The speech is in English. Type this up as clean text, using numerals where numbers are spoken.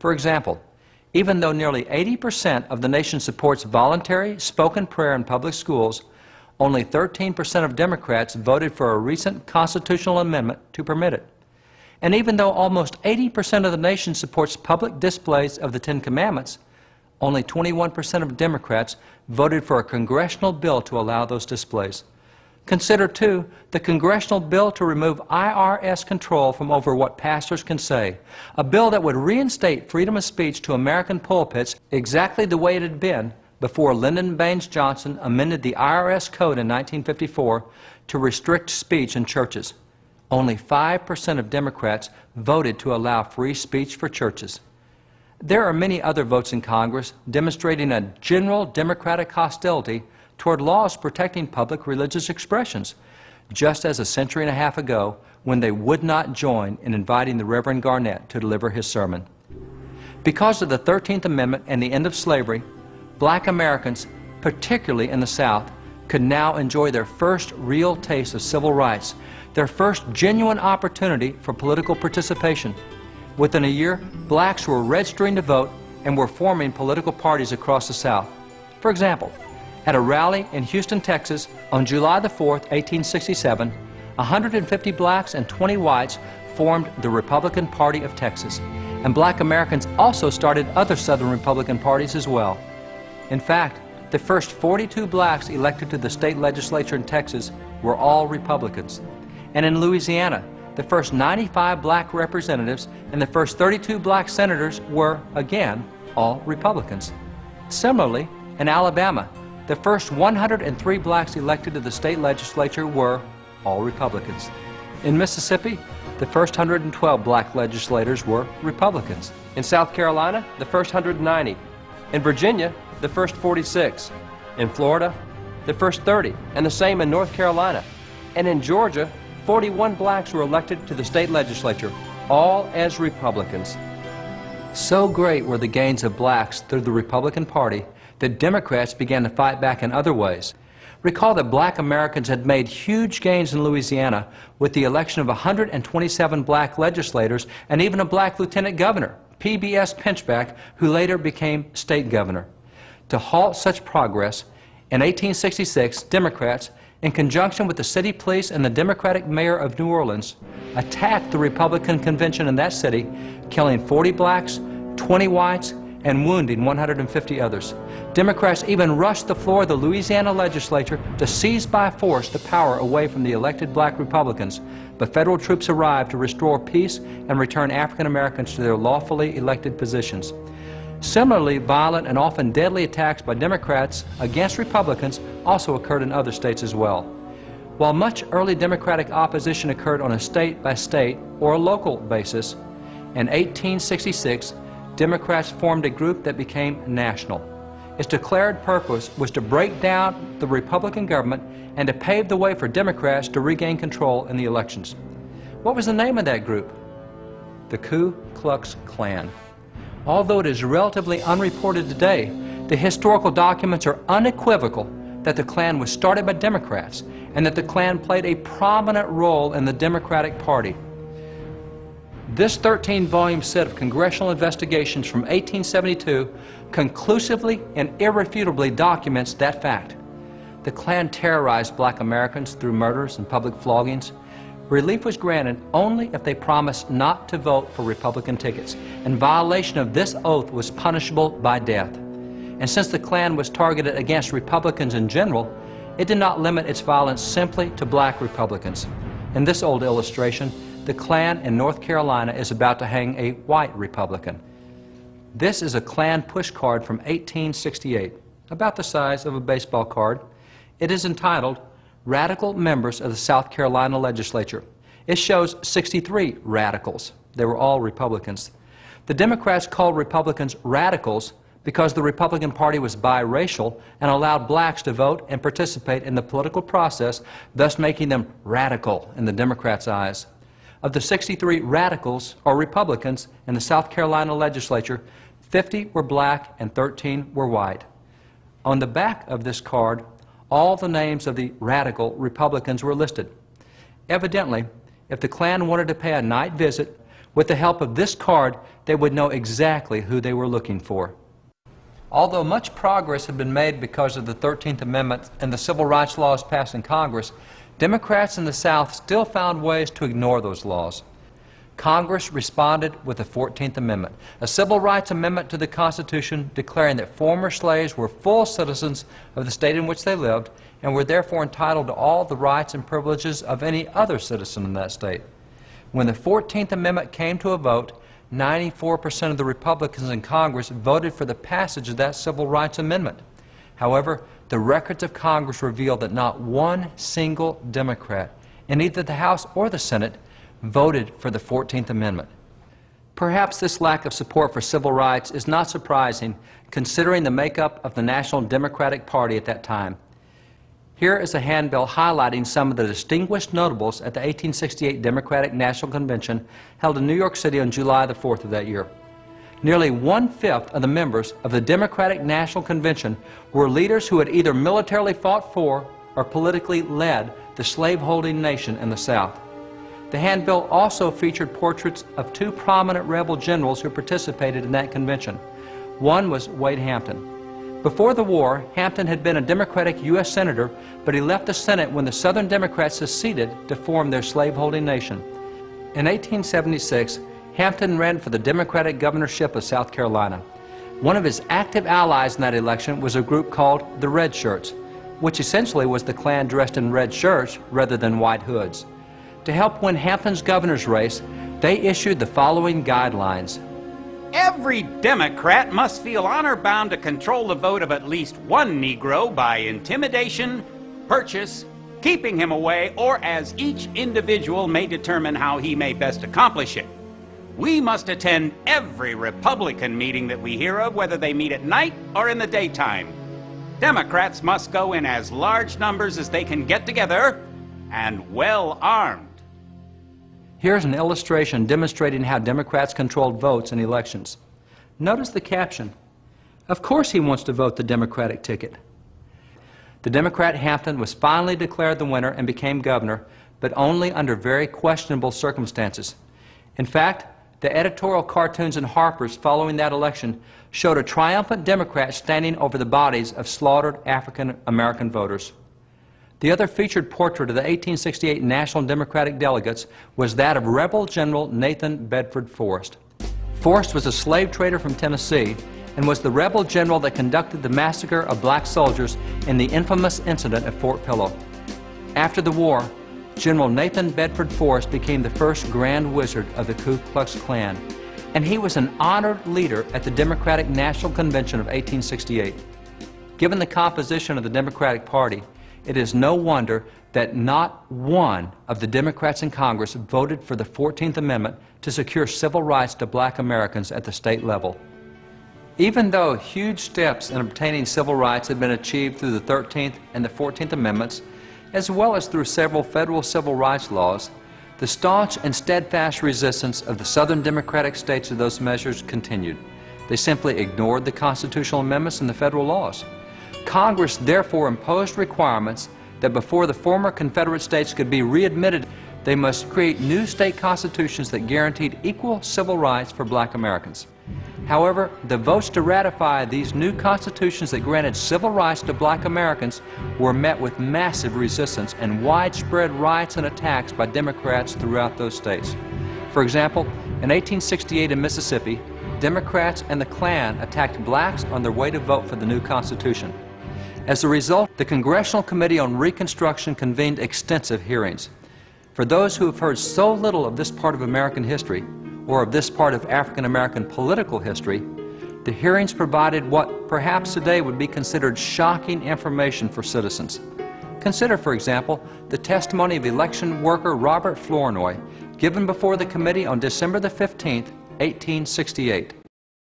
For example, even though nearly 80% of the nation supports voluntary spoken prayer in public schools, only 13% of Democrats voted for a recent constitutional amendment to permit it. And even though almost 80% of the nation supports public displays of the Ten Commandments, only 21% of Democrats voted for a congressional bill to allow those displays. Consider, too, the congressional bill to remove IRS control from over what pastors can say, a bill that would reinstate freedom of speech to American pulpits exactly the way it had been before Lyndon Baines Johnson amended the IRS code in 1954 to restrict speech in churches. Only 5% of Democrats voted to allow free speech for churches. There are many other votes in Congress demonstrating a general Democratic hostility toward laws protecting public religious expressions, just as a century and a half ago when they would not join in inviting the Reverend Garnett to deliver his sermon. Because of the 13th Amendment and the end of slavery, black Americans, particularly in the South, could now enjoy their first real taste of civil rights, their first genuine opportunity for political participation. Within a year, blacks were registering to vote and were forming political parties across the South. For example, at a rally in Houston, Texas, on July the 4th, 1867, 150 blacks and 20 whites formed the Republican Party of Texas. And black Americans also started other Southern Republican parties as well. In fact, the first 42 blacks elected to the state legislature in Texas were all Republicans. And in Louisiana, the first 95 black representatives and the first 32 black senators were, again, all Republicans. Similarly, in Alabama, the first 103 blacks elected to the state legislature were all Republicans. In Mississippi, the first 112 black legislators were Republicans. In South Carolina, the first 190. In Virginia, the first 46. In Florida, the first 30, and the same in North Carolina. And in Georgia, 41 blacks were elected to the state legislature, all as Republicans. So great were the gains of blacks through the Republican Party that Democrats began to fight back in other ways. Recall that black Americans had made huge gains in Louisiana with the election of 127 black legislators and even a black lieutenant governor, P.B.S. Pinchback, who later became state governor. To halt such progress, in 1866, Democrats, in conjunction with the city police and the Democratic mayor of New Orleans, attacked the Republican convention in that city, killing 40 blacks, 20 whites, and wounding 150 others. Democrats even rushed the floor of the Louisiana legislature to seize by force the power away from the elected black Republicans, but federal troops arrived to restore peace and return African Americans to their lawfully elected positions. Similarly violent and often deadly attacks by Democrats against Republicans also occurred in other states as well. While much early Democratic opposition occurred on a state-by-state or a local basis, in 1866, Democrats formed a group that became national. Its declared purpose was to break down the Republican government and to pave the way for Democrats to regain control in the elections. What was the name of that group? The Ku Klux Klan. Although it is relatively unreported today, the historical documents are unequivocal that the Klan was started by Democrats and that the Klan played a prominent role in the Democratic Party. This 13-volume set of congressional investigations from 1872 conclusively and irrefutably documents that fact. The Klan terrorized black Americans through murders and public floggings. Relief was granted only if they promised not to vote for Republican tickets, and violation of this oath was punishable by death. And since the Klan was targeted against Republicans in general, it did not limit its violence simply to black Republicans. In this old illustration, the Klan in North Carolina is about to hang a white Republican. This is a Klan push card from 1868, about the size of a baseball card. It is entitled, Radical Members of the South Carolina Legislature. It shows 63 radicals. They were all Republicans. The Democrats called Republicans radicals because the Republican Party was biracial and allowed blacks to vote and participate in the political process, thus making them radical in the Democrats' eyes. Of the 63 radicals, or Republicans, in the South Carolina legislature, 50 were black and 13 were white. On the back of this card, all the names of the radical Republicans were listed. Evidently, if the Klan wanted to pay a night visit, with the help of this card, they would know exactly who they were looking for. Although much progress had been made because of the 13th Amendment and the civil rights laws passed in Congress, Democrats in the South still found ways to ignore those laws. Congress responded with the 14th Amendment, a civil rights amendment to the Constitution declaring that former slaves were full citizens of the state in which they lived and were therefore entitled to all the rights and privileges of any other citizen in that state. When the 14th Amendment came to a vote, 94% of the Republicans in Congress voted for the passage of that civil rights amendment. However, the records of Congress revealed that not one single Democrat in either the House or the Senate voted for the 14th Amendment. Perhaps this lack of support for civil rights is not surprising considering the makeup of the National Democratic Party at that time. Here is a handbill highlighting some of the distinguished notables at the 1868 Democratic National Convention held in New York City on July the 4th of that year. Nearly 1/5 of the members of the Democratic National Convention were leaders who had either militarily fought for or politically led the slaveholding nation in the South. The handbill also featured portraits of two prominent rebel generals who participated in that convention. One was Wade Hampton. Before the war, Hampton had been a Democratic U.S. Senator, but he left the Senate when the Southern Democrats seceded to form their slaveholding nation. In 1876, Hampton ran for the Democratic governorship of South Carolina. One of his active allies in that election was a group called the Red Shirts, which essentially was the Klan dressed in red shirts rather than white hoods. To help win Hampton's governor's race, they issued the following guidelines. Every Democrat must feel honor-bound to control the vote of at least one Negro by intimidation, purchase, keeping him away, or as each individual may determine how he may best accomplish it. We must attend every Republican meeting that we hear of, whether they meet at night or in the daytime. Democrats must go in as large numbers as they can get together and well armed. Here's an illustration demonstrating how Democrats controlled votes in elections. Notice the caption. Of course he wants to vote the Democratic ticket. The Democrat Hampton was finally declared the winner and became governor, but only under very questionable circumstances. In fact, the editorial cartoons in Harper's following that election showed a triumphant Democrat standing over the bodies of slaughtered African American voters. The other featured portrait of the 1868 National Democratic delegates was that of Rebel General Nathan Bedford Forrest. Forrest was a slave trader from Tennessee and was the rebel general that conducted the massacre of black soldiers in the infamous incident at Fort Pillow. After the war, General Nathan Bedford Forrest became the first Grand Wizard of the Ku Klux Klan, and he was an honored leader at the Democratic National Convention of 1868. Given the composition of the Democratic Party, it is no wonder that not one of the Democrats in Congress voted for the 14th Amendment to secure civil rights to black Americans at the state level. Even though huge steps in obtaining civil rights had been achieved through the 13th and the 14th Amendments, as well as through several federal civil rights laws, the staunch and steadfast resistance of the Southern Democratic states to those measures continued. They simply ignored the constitutional amendments and the federal laws. Congress therefore imposed requirements that before the former Confederate states could be readmitted, they must create new state constitutions that guaranteed equal civil rights for black Americans. However, the votes to ratify these new constitutions that granted civil rights to black Americans were met with massive resistance and widespread riots and attacks by Democrats throughout those states. For example, in 1868 in Mississippi, Democrats and the Klan attacked blacks on their way to vote for the new Constitution. As a result, the Congressional Committee on Reconstruction convened extensive hearings. For those who have heard so little of this part of American history, or of this part of African American political history, the hearings provided what perhaps today would be considered shocking information for citizens. Consider, for example, the testimony of election worker Robert Flournoy, given before the committee on December the 15th, 1868.